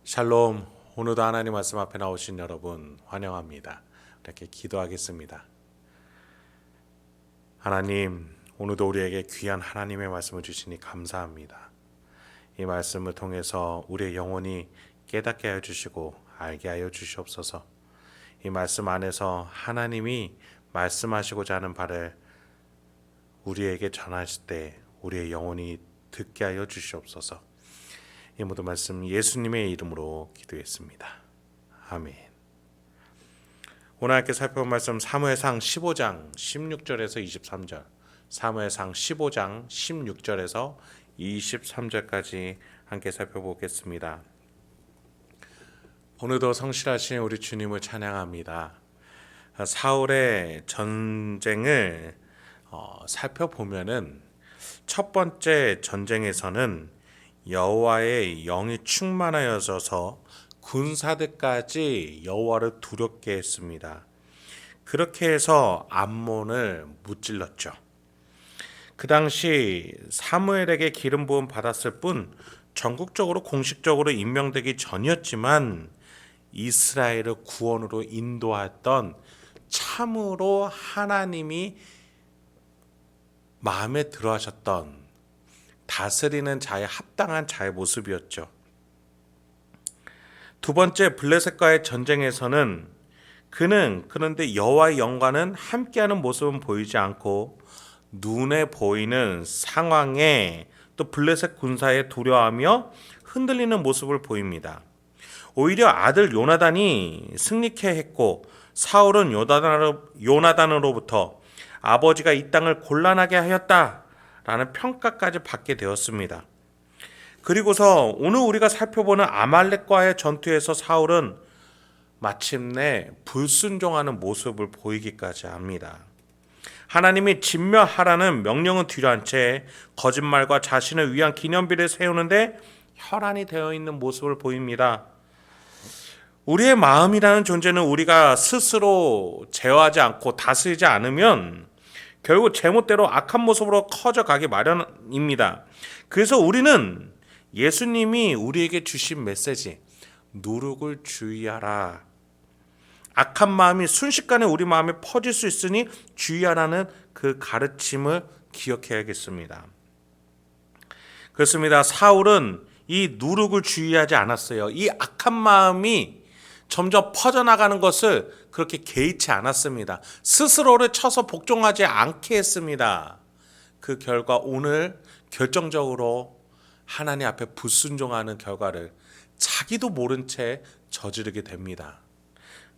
샬롬, 오늘도 하나님 말씀 앞에 나오신 여러분 환영합니다. 이렇게 기도하겠습니다. 하나님, 오늘도 우리에게 귀한 하나님의 말씀을 주시니 감사합니다. 이 말씀을 통해서 우리의 영혼이 깨닫게 하여 주시고 알게 하여 주시옵소서. 이 말씀 안에서 하나님이 말씀하시고자 하는 바를 우리에게 전하실 때 우리의 영혼이 듣게 하여 주시옵소서. 이 모든 말씀 예수님의 이름으로 기도했습니다. 아멘. 오늘 함께 살펴볼 말씀 사무엘상 15장 16절에서 23절, 사무엘상 15장 16절에서 23절까지 함께 살펴보겠습니다. 오늘도 성실하신 우리 주님을 찬양합니다. 사울의 전쟁을 살펴보면은 첫 번째 전쟁에서는 여호와의 영이 충만하여져서 군사들까지 여호와를 두렵게 했습니다. 그렇게 해서 암몬을 무찔렀죠. 그 당시 사무엘에게 기름 부음 받았을 뿐 전국적으로 공식적으로 임명되기 전이었지만 이스라엘을 구원으로 인도했던 참으로 하나님이 마음에 들어 하셨던 다스리는 자의 합당한 자의 모습이었죠. 두 번째 블레셋과의 전쟁에서는 그는 그런데 여호와의 영과는 함께하는 모습은 보이지 않고 눈에 보이는 상황에 또 블레셋 군사에 두려워하며 흔들리는 모습을 보입니다. 오히려 아들 요나단이 승리케 했고 사울은 요나단으로부터 아버지가 이 땅을 곤란하게 하였다 라는 평가까지 받게 되었습니다. 그리고서 오늘 우리가 살펴보는 아말렉과의 전투에서 사울은 마침내 불순종하는 모습을 보이기까지 합니다. 하나님이 진멸하라는 명령은 뒤로한 채 거짓말과 자신을 위한 기념비를 세우는데 혈안이 되어 있는 모습을 보입니다. 우리의 마음이라는 존재는 우리가 스스로 제어하지 않고 다스리지 않으면 결국 제멋대로 악한 모습으로 커져가기 마련입니다. 그래서 우리는 예수님이 우리에게 주신 메시지 누룩을 주의하라, 악한 마음이 순식간에 우리 마음에 퍼질 수 있으니 주의하라는 그 가르침을 기억해야겠습니다. 그렇습니다. 사울은 이 누룩을 주의하지 않았어요. 이 악한 마음이 점점 퍼져나가는 것을 그렇게 개의치 않았습니다. 스스로를 쳐서 복종하지 않게 했습니다. 그 결과 오늘 결정적으로 하나님 앞에 불순종하는 결과를 자기도 모른 채 저지르게 됩니다.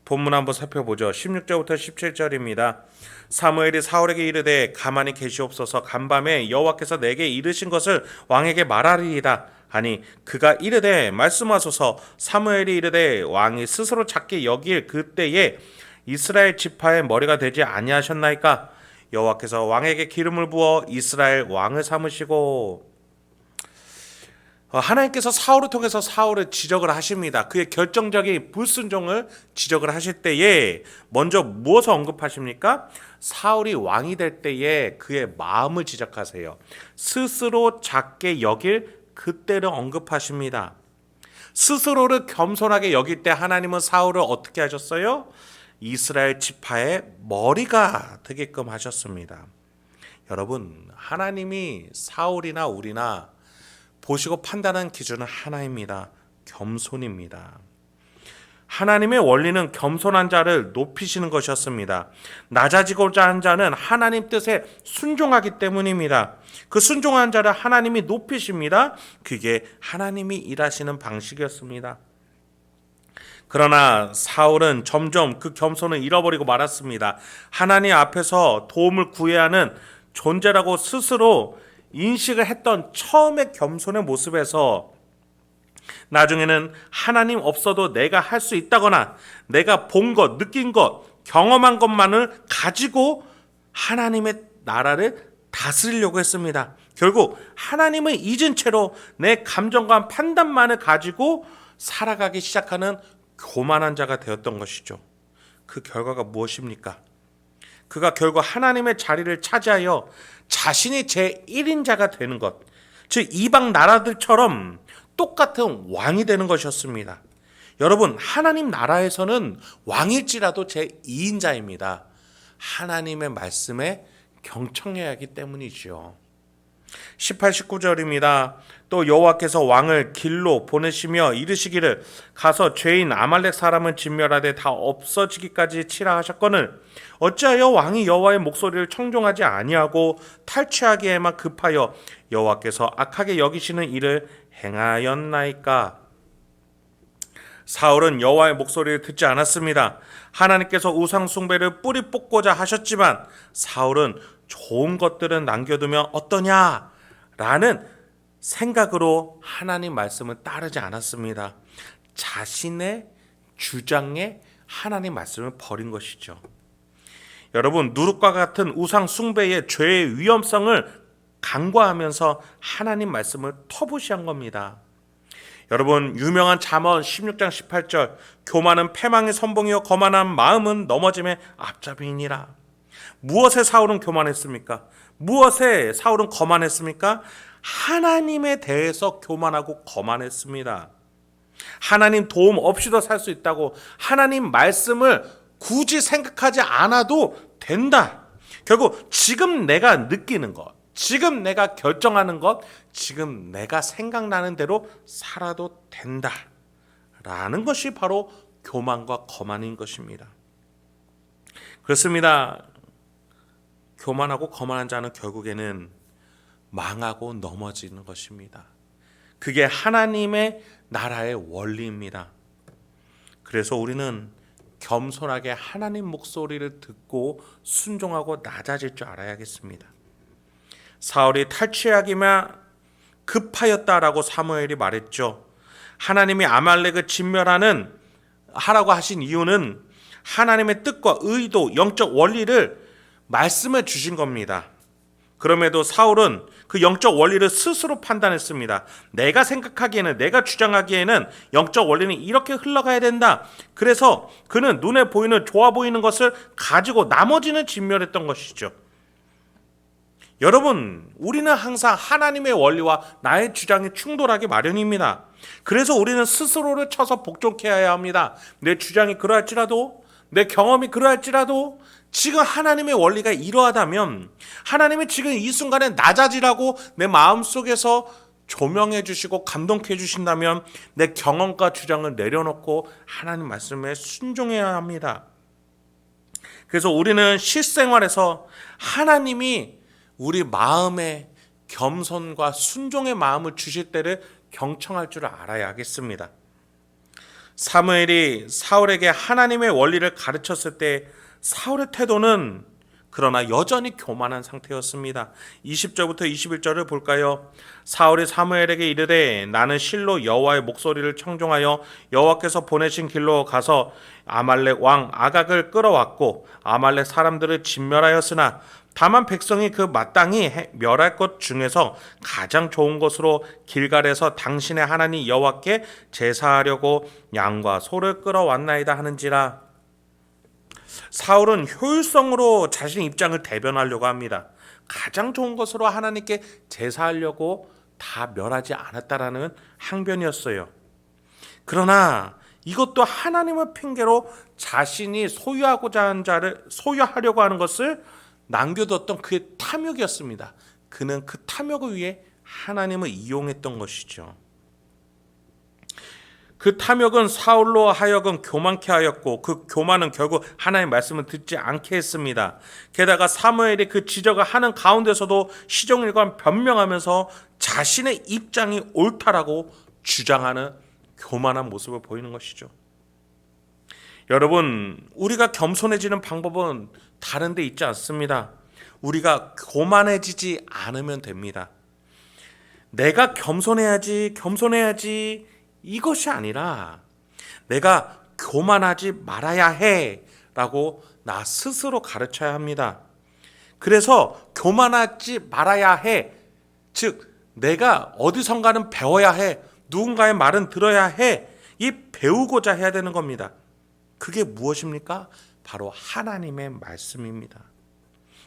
본문 한번 살펴보죠. 16절부터 17절입니다. 사무엘이 사울에게 이르되 가만히 계시옵소서. 간밤에 여호와께서 내게 이르신 것을 왕에게 말하리이다 하니 그가 이르되 말씀하소서. 사무엘이 이르되 왕이 스스로 작게 여길 그때에 이스라엘 지파의 머리가 되지 아니하셨나이까? 여호와께서 왕에게 기름을 부어 이스라엘 왕을 삼으시고. 하나님께서 사울을 통해서 사울을 지적을 하십니다. 그의 결정적인 불순종을 지적을 하실 때에 먼저 무엇을 언급하십니까? 사울이 왕이 될 때에 그의 마음을 지적하세요. 스스로 작게 여길 그때를 언급하십니다. 스스로를 겸손하게 여길 때 하나님은 사울을 어떻게 하셨어요? 이스라엘 지파의 머리가 되게끔 하셨습니다. 여러분, 하나님이 사울이나 우리나 보시고 판단하는 기준은 하나입니다. 겸손입니다. 하나님의 원리는 겸손한 자를 높이시는 것이었습니다. 낮아지고자 하는 자는 하나님 뜻에 순종하기 때문입니다. 그 순종한 자를 하나님이 높이십니다. 그게 하나님이 일하시는 방식이었습니다. 그러나 사울은 점점 그 겸손을 잃어버리고 말았습니다. 하나님 앞에서 도움을 구해야 하는 존재라고 스스로 인식을 했던 처음의 겸손의 모습에서 나중에는 하나님 없어도 내가 할 수 있다거나 내가 본 것, 느낀 것, 경험한 것만을 가지고 하나님의 나라를 다스리려고 했습니다. 결국 하나님을 잊은 채로 내 감정과 판단만을 가지고 살아가기 시작하는 교만한 자가 되었던 것이죠. 그 결과가 무엇입니까? 그가 결국 하나님의 자리를 차지하여 자신이 제1인자가 되는 것, 즉 이방 나라들처럼 똑같은 왕이 되는 것이었습니다. 여러분, 하나님 나라에서는 왕일지라도 제2인자입니다. 하나님의 말씀에 경청해야 하기 때문이죠. 18, 19절입니다. 또 여호와께서 왕을 길로 보내시며 이르시기를 가서 죄인 아말렉 사람은 진멸하되 다 없어지기까지 치라 하셨거늘 어찌하여 왕이 여호와의 목소리를 청종하지 아니하고 탈취하기에만 급하여 여호와께서 악하게 여기시는 일을 행하였나이까. 사울은 여호와의 목소리를 듣지 않았습니다. 하나님께서 우상 숭배를 뿌리 뽑고자 하셨지만 사울은 좋은 것들은 남겨두면 어떠냐라는 생각으로 하나님 말씀을 따르지 않았습니다. 자신의 주장에 하나님 말씀을 버린 것이죠. 여러분, 누룩과 같은 우상 숭배의 죄의 위험성을 간과하면서 하나님 말씀을 터부시한 겁니다. 여러분, 유명한 잠언 16장 18절 교만은 패망의 선봉이요 거만한 마음은 넘어짐의 앞잡이니라. 무엇에 사울은 교만했습니까? 무엇에 사울은 거만했습니까? 하나님에 대해서 교만하고 거만했습니다. 하나님 도움 없이도 살 수 있다고 하나님 말씀을 굳이 생각하지 않아도 된다. 결국 지금 내가 느끼는 것, 지금 내가 결정하는 것, 지금 내가 생각나는 대로 살아도 된다 라는 것이 바로 교만과 거만인 것입니다. 그렇습니다. 교만하고 거만한 자는 결국에는 망하고 넘어지는 것입니다. 그게 하나님의 나라의 원리입니다. 그래서 우리는 겸손하게 하나님 목소리를 듣고 순종하고 낮아질 줄 알아야겠습니다. 사울이 탈취하기만 급하였다라고 사무엘이 말했죠. 하나님이 아말렉을 하라고 하신 이유는 하나님의 뜻과 의도, 영적 원리를 말씀해 주신 겁니다. 그럼에도 사울은 그 영적 원리를 스스로 판단했습니다. 내가 생각하기에는, 내가 주장하기에는 영적 원리는 이렇게 흘러가야 된다. 그래서 그는 눈에 보이는 좋아 보이는 것을 가지고 나머지는 진멸했던 것이죠. 여러분, 우리는 항상 하나님의 원리와 나의 주장이 충돌하기 마련입니다. 그래서 우리는 스스로를 쳐서 복종해야 합니다. 내 주장이 그러할지라도, 내 경험이 그러할지라도 지금 하나님의 원리가 이러하다면 하나님이 지금 이 순간에 낮아지라고 내 마음속에서 조명해 주시고 감동해 주신다면 내 경험과 주장을 내려놓고 하나님 말씀에 순종해야 합니다. 그래서 우리는 실생활에서 하나님이 우리 마음에 겸손과 순종의 마음을 주실 때를 경청할 줄 알아야 하겠습니다. 사무엘이 사울에게 하나님의 원리를 가르쳤을 때 사울의 태도는 그러나 여전히 교만한 상태였습니다. 20절부터 21절을 볼까요? 사울이 사무엘에게 이르되 나는 실로 여호와의 목소리를 청종하여 여호와께서 보내신 길로 가서 아말렉 왕 아각을 끌어왔고 아말렉 사람들을 진멸하였으나 다만 백성이 그 마땅히 멸할 것 중에서 가장 좋은 것으로 길갈에서 당신의 하나님 여호와께 제사하려고 양과 소를 끌어왔나이다 하는지라. 사울은 효율성으로 자신의 입장을 대변하려고 합니다. 가장 좋은 것으로 하나님께 제사하려고 다 멸하지 않았다라는 항변이었어요. 그러나 이것도 하나님의 핑계로 자신이 소유하고자 한 자를 소유하려고 하는 것을 남겨뒀던 그의 탐욕이었습니다. 그는 그 탐욕을 위해 하나님을 이용했던 것이죠. 그 탐욕은 사울로 하여금 교만케 하였고 그 교만은 결국 하나님의 말씀을 듣지 않게 했습니다. 게다가 사무엘이 그 지적을 하는 가운데서도 시종일관 변명하면서 자신의 입장이 옳다라고 주장하는 교만한 모습을 보이는 것이죠. 여러분, 우리가 겸손해지는 방법은 다른 데 있지 않습니다. 우리가 교만해지지 않으면 됩니다. 내가 겸손해야지 이것이 아니라 내가 교만하지 말아야 해 라고 나 스스로 가르쳐야 합니다. 그래서 교만하지 말아야 해, 즉 내가 어디선가는 배워야 해, 누군가의 말은 들어야 해, 이 배우고자 해야 되는 겁니다. 그게 무엇입니까? 바로 하나님의 말씀입니다.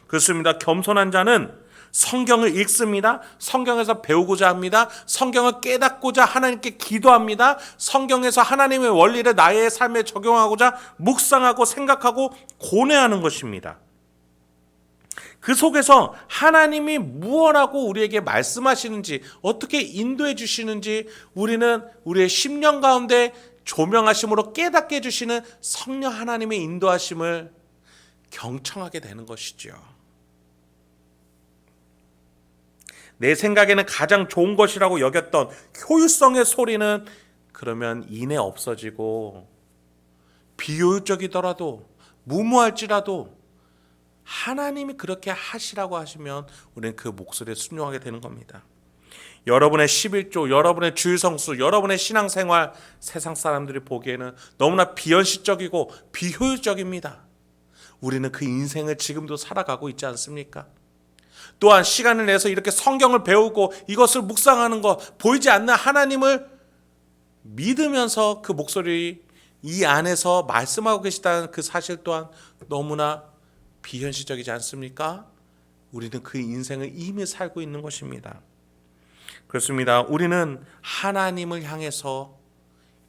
그렇습니다. 겸손한 자는 성경을 읽습니다. 성경에서 배우고자 합니다. 성경을 깨닫고자 하나님께 기도합니다. 성경에서 하나님의 원리를 나의 삶에 적용하고자 묵상하고 생각하고 고뇌하는 것입니다. 그 속에서 하나님이 무엇라고 우리에게 말씀하시는지, 어떻게 인도해 주시는지 우리는 우리의 심령 가운데 조명하심으로 깨닫게 해주시는 성령 하나님의 인도하심을 경청하게 되는 것이죠. 내 생각에는 가장 좋은 것이라고 여겼던 효율성의 소리는 그러면 이내 없어지고, 비효율적이더라도 무모할지라도 하나님이 그렇게 하시라고 하시면 우리는 그 목소리에 순종하게 되는 겁니다. 여러분의 11조, 여러분의 주일성수, 여러분의 신앙생활, 세상 사람들이 보기에는 너무나 비현실적이고 비효율적입니다. 우리는 그 인생을 지금도 살아가고 있지 않습니까? 또한 시간을 내서 이렇게 성경을 배우고 이것을 묵상하는 것, 보이지 않는 하나님을 믿으면서 그 목소리 이 안에서 말씀하고 계시다는 그 사실 또한 너무나 비현실적이지 않습니까? 우리는 그 인생을 이미 살고 있는 것입니다. 그렇습니다. 우리는 하나님을 향해서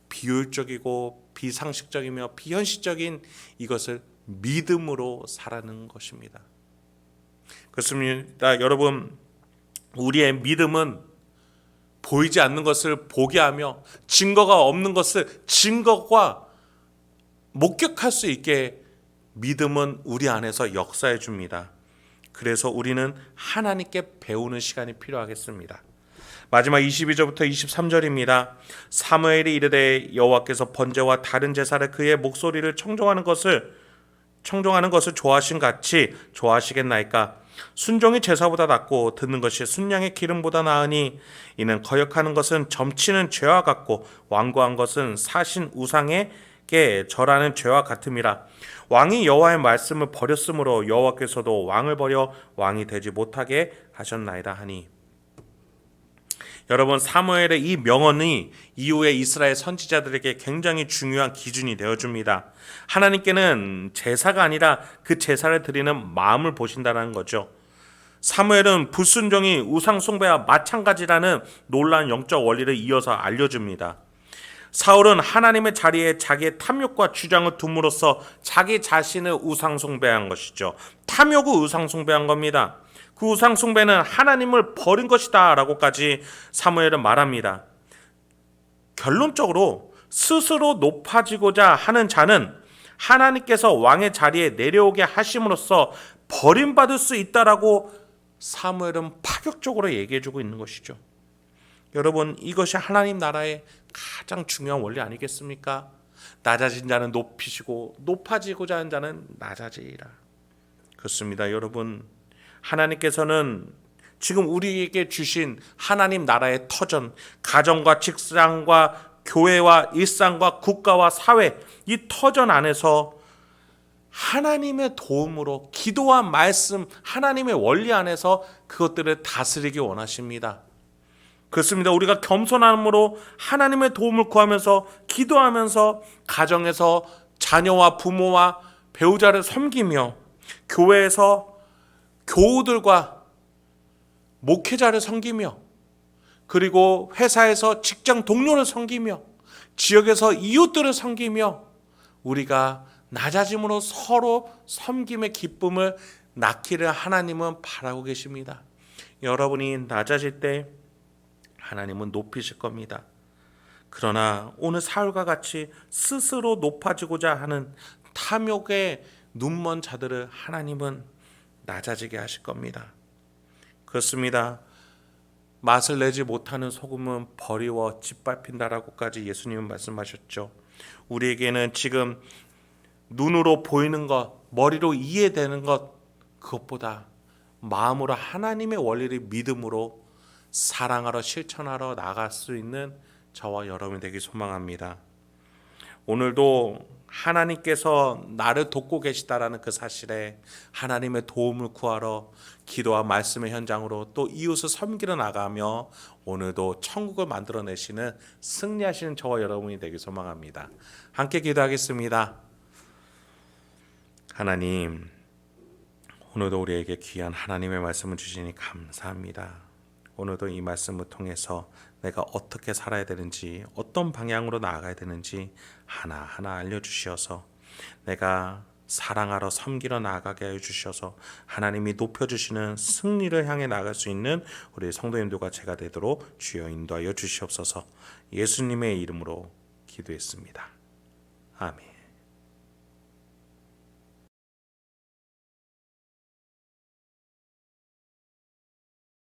비효율적이고 비상식적이며 비현실적인 이것을 믿음으로 살아가는 것입니다. 그렇습니다. 여러분, 우리의 믿음은 보이지 않는 것을 보게 하며 증거가 없는 것을 증거가 목격할 수 있게 믿음은 우리 안에서 역사해 줍니다. 그래서 우리는 하나님께 배우는 시간이 필요하겠습니다. 마지막 22절부터 23절입니다. 사무엘이 이르되 여호와께서 번제와 다른 제사를 그의 목소리를 청종하는 것을 좋아하신 같이 좋아하시겠나이까? 순종이 제사보다 낫고 듣는 것이 순양의 기름보다 나으니 이는 거역하는 것은 점치는 죄와 같고 완고한 것은 사신 우상에게 절하는 죄와 같음이라. 왕이 여호와의 말씀을 버렸으므로 여호와께서도 왕을 버려 왕이 되지 못하게 하셨나이다 하니. 여러분, 사무엘의 이 명언이 이후에 이스라엘 선지자들에게 굉장히 중요한 기준이 되어줍니다. 하나님께는 제사가 아니라 그 제사를 드리는 마음을 보신다는 거죠. 사무엘은 불순종이 우상 숭배와 마찬가지라는 놀라운 영적 원리를 이어서 알려줍니다. 사울은 하나님의 자리에 자기의 탐욕과 주장을 둠으로써 자기 자신을 우상 숭배한 것이죠. 탐욕을 우상 숭배한 겁니다. 그 우상 숭배는 하나님을 버린 것이다 라고까지 사무엘은 말합니다. 결론적으로 스스로 높아지고자 하는 자는 하나님께서 왕의 자리에 내려오게 하심으로써 버림받을 수 있다라고 사무엘은 파격적으로 얘기해주고 있는 것이죠. 여러분, 이것이 하나님 나라의 가장 중요한 원리 아니겠습니까? 낮아진 자는 높이시고 높아지고자 하는 자는 낮아지리라. 그렇습니다. 여러분, 하나님께서는 지금 우리에게 주신 하나님 나라의 터전, 가정과 직장과 교회와 일상과 국가와 사회, 이 터전 안에서 하나님의 도움으로 기도와 말씀, 하나님의 원리 안에서 그것들을 다스리기 원하십니다. 그렇습니다. 우리가 겸손함으로 하나님의 도움을 구하면서 기도하면서 가정에서 자녀와 부모와 배우자를 섬기며 교회에서 교우들과 목회자를 섬기며 그리고 회사에서 직장 동료를 섬기며 지역에서 이웃들을 섬기며 우리가 낮아짐으로 서로 섬김의 기쁨을 낳기를 하나님은 바라고 계십니다. 여러분이 낮아질 때 하나님은 높이실 겁니다. 그러나 오늘 사울과 같이 스스로 높아지고자 하는 탐욕에 눈먼 자들을 하나님은 낮아지게 하실 겁니다. 그렇습니다. 맛을 내지 못하는 소금은 버리워 짓밟힌다라고까지 예수님은 말씀하셨죠. 우리에게는 지금 눈으로 보이는 것, 머리로 이해되는 것, 그것보다 마음으로 하나님의 원리를 믿음으로 사랑하러 실천하러 나갈 수 있는 저와 여러분이 되길 소망합니다. 오늘도 하나님께서 나를 돕고 계시다라는 그 사실에 하나님의 도움을 구하러 기도와 말씀의 현장으로 또 이웃을 섬기러 나가며 오늘도 천국을 만들어내시는 승리하시는 저와 여러분이 되길 소망합니다. 함께 기도하겠습니다. 하나님, 오늘도 우리에게 귀한 하나님의 말씀을 주시니 감사합니다. 오늘도 이 말씀을 통해서 내가 어떻게 살아야 되는지, 어떤 방향으로 나아가야 되는지 하나하나 알려주시어서 내가 사랑하러 섬기러 나아가게 해주셔서 하나님이 높여주시는 승리를 향해 나아갈 수 있는 우리 성도님들과 제가 되도록 주여 인도하여 주시옵소서. 예수님의 이름으로 기도했습니다. 아멘.